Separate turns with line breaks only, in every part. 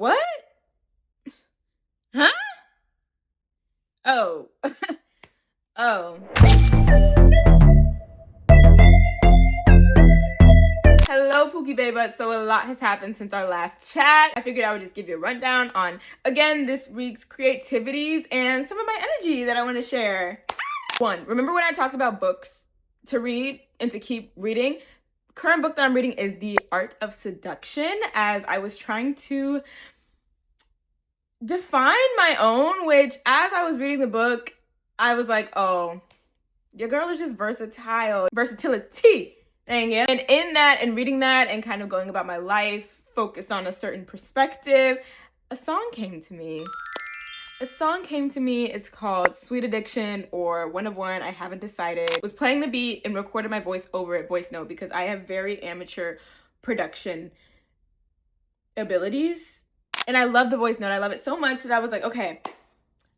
What? Huh? Oh. Oh. Hello, Pookie Bae Butts. So a lot has happened since our last chat. I figured I would just give you a rundown on, again, this week's creativities and some of my energy that I want to share. 1, remember when I talked about books to read and to keep reading? Current book that I'm reading is The Art of Seduction, as I was trying to define my own, which as I was reading the book, I was like, oh, your girl is just versatile. Versatility. Dang it. And in that and reading that and kind of going about my life, focused on a certain perspective, a song came to me. It's called Sweet Addiction or One of One. I haven't decided. Was playing the beat and recorded my voice over it, voice note, because I have very amateur production abilities. And I love the voice note. I love it so much that I was like, okay,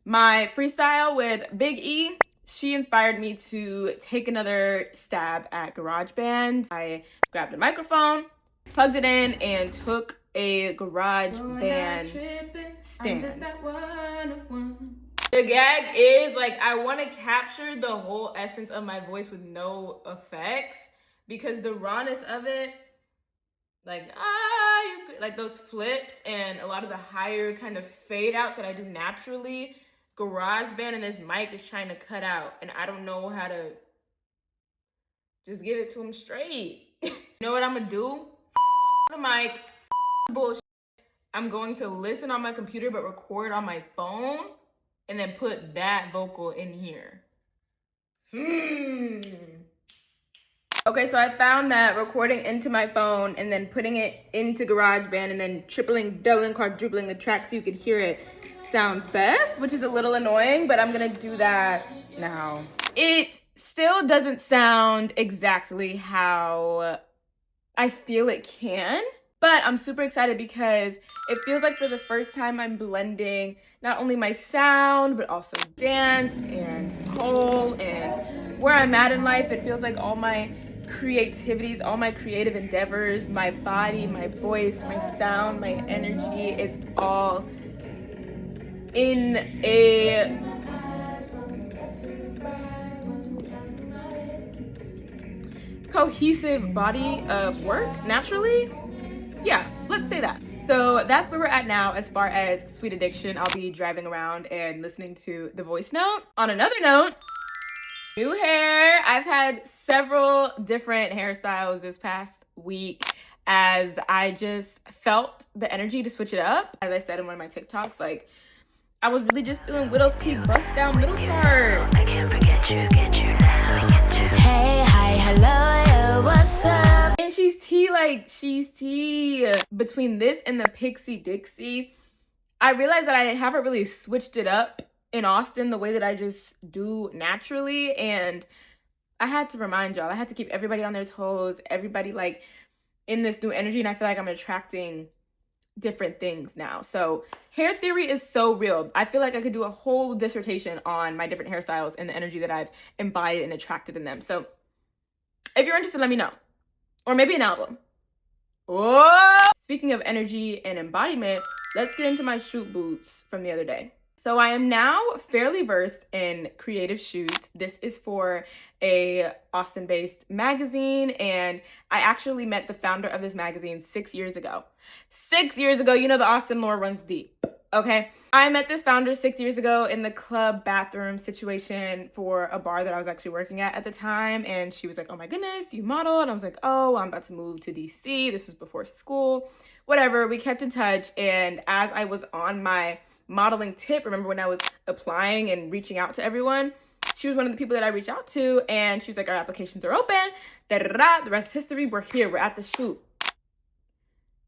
my freestyle with Big E, she inspired me to take another stab at GarageBand. I grabbed a microphone, plugged it in, and took a GarageBand stand. The gag is, like, I want to capture the whole essence of my voice with no effects, because the rawness of it, like, like those flips and a lot of the higher kind of fade outs that I do naturally, GarageBand and this mic is trying to cut out, and I don't know how to just give it to him straight. You know what I'm gonna do? The mic, bullshit. I'm going to listen on my computer but record on my phone and then put that vocal in here. Okay, so I found that recording into my phone and then putting it into GarageBand and then tripling, doubling, quadrupling the track so you could hear it sounds best, which is a little annoying, but I'm gonna do that now. It still doesn't sound exactly how I feel it can, but I'm super excited because it feels like for the first time I'm blending not only my sound, but also dance and whole and where I'm at in life. It feels like all my creativities, all my creative endeavors, my body, my voice, my sound, my energy, it's all in a cohesive body of work naturally. Yeah, let's say that. So that's where we're at now as far as Sweet Addiction. I'll be driving around and listening to the voice note. On another note, new hair. I've had several different hairstyles this past week as I just felt the energy to switch it up. As I said in one of my TikToks, like, I was really just feeling Widow's Peak bust down middle part. I can't forget you, get you now, get you. Hey, hi, hello, yo, what's up? And she's tea. Between this and the Pixie Dixie, I realized that I haven't really switched it up in Austin the way that I just do naturally, and I had to remind y'all, I had to keep everybody on their toes, everybody like in this new energy, and I feel like I'm attracting different things now. So hair theory is so real. I feel like I could do a whole dissertation on my different hairstyles and the energy that I've embodied and attracted in them. So if you're interested, let me know. Or maybe an album. Oh! Speaking of energy and embodiment, let's get into my shoot boots from the other day. So I am now fairly versed in creative shoots. This is for a Austin-based magazine, and I actually met the founder of this magazine 6 years ago. 6 years ago, you know the Austin lore runs deep, okay? I met this founder 6 years ago in the club bathroom situation for a bar that I was actually working at the time, and she was like, oh my goodness, you model? And I was like, oh, I'm about to move to DC. This was before school. Whatever, we kept in touch, and as I was on my modeling tip, remember when I was applying and reaching out to everyone, she was one of the people that I reached out to, and she was like, our applications are open, the rest is history, we're here, we're at the shoot.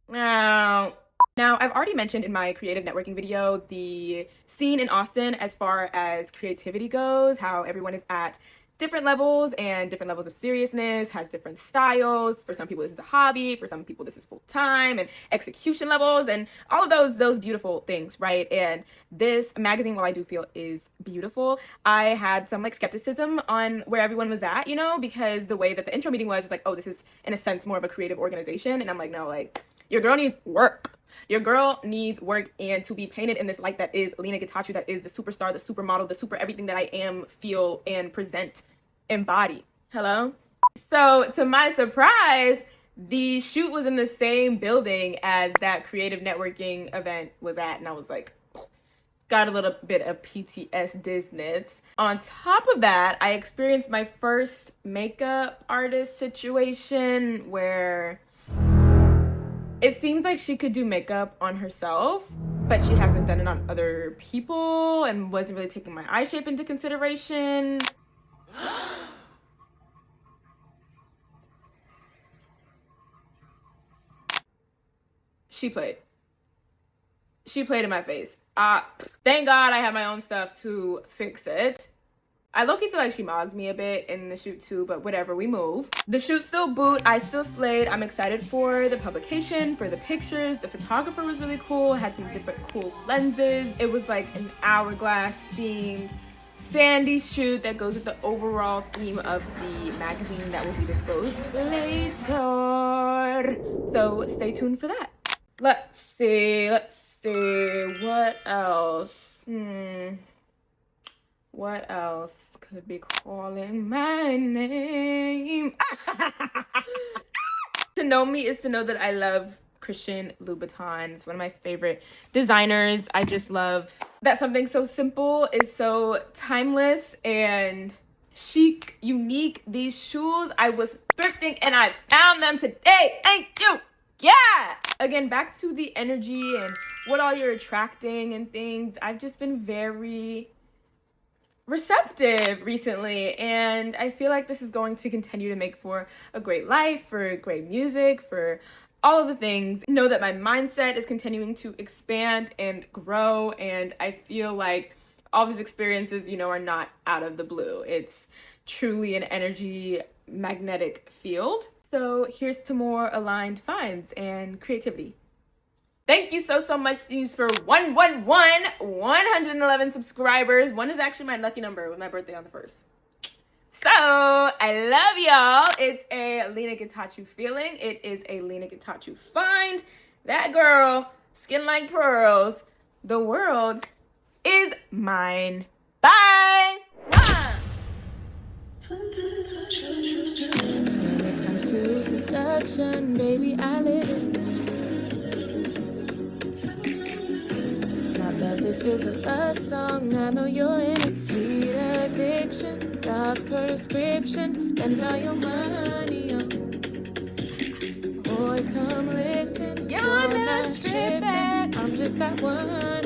Now I've already mentioned in my creative networking video the scene in Austin as far as creativity goes, how everyone is at different levels and different levels of seriousness, has different styles. For some people, this is a hobby. For some people, this is full-time, and execution levels and all of those beautiful things, right? And this magazine, while I do feel is beautiful, I had some like skepticism on where everyone was at, you know, because the way that the intro meeting was like, oh, this is in a sense more of a creative organization. And I'm like, no, like, your girl needs work. Your girl needs work, and to be painted in this light that is Leena Gitachu, that is the superstar, the supermodel, the super everything that I am, feel, and present, embody. Hello? So to my surprise, the shoot was in the same building as that creative networking event was at, and I was like, got a little bit of PTSD. On top of that, I experienced my first makeup artist situation where it seems like she could do makeup on herself, but she hasn't done it on other people and wasn't really taking my eye shape into consideration. She played in my face. Thank God I have my own stuff to fix it. I low-key feel like she mogged me a bit in the shoot too, but whatever, we move. The shoot still boot, I still slayed. I'm excited for the publication, for the pictures. The photographer was really cool, had some different cool lenses. It was like an hourglass themed sandy shoot that goes with the overall theme of the magazine that will be disclosed later. So stay tuned for that. Let's see, what else? What else could be calling my name? To know me is to know that I love Christian Louboutin. It's one of my favorite designers. I just love that something so simple is so timeless and chic, unique. These shoes, I was thrifting and I found them today. Thank you. Yeah. Again, back to the energy and what all you're attracting and things. I've just been very receptive recently, and I feel like this is going to continue to make for a great life, for great music, for all of the things. Know that my mindset is continuing to expand and grow, and I feel like all these experiences, you know, are not out of the blue. It's truly an energy magnetic field. So here's to more aligned finds and creativity. Thank you so much, Deevs, for 111 subscribers. One is actually my lucky number with my birthday on the 1st. So I love y'all. It's a Leena Gitachu feeling. It is a Leena Gitachu find. That girl, skin like pearls. The world is mine. Bye. Mwah. When it comes to seduction, baby, I live. This is a love song, I know you're in it. Sweet addiction, dark prescription to spend all your money on. Boy, come listen, you're not tripping. I'm just that one.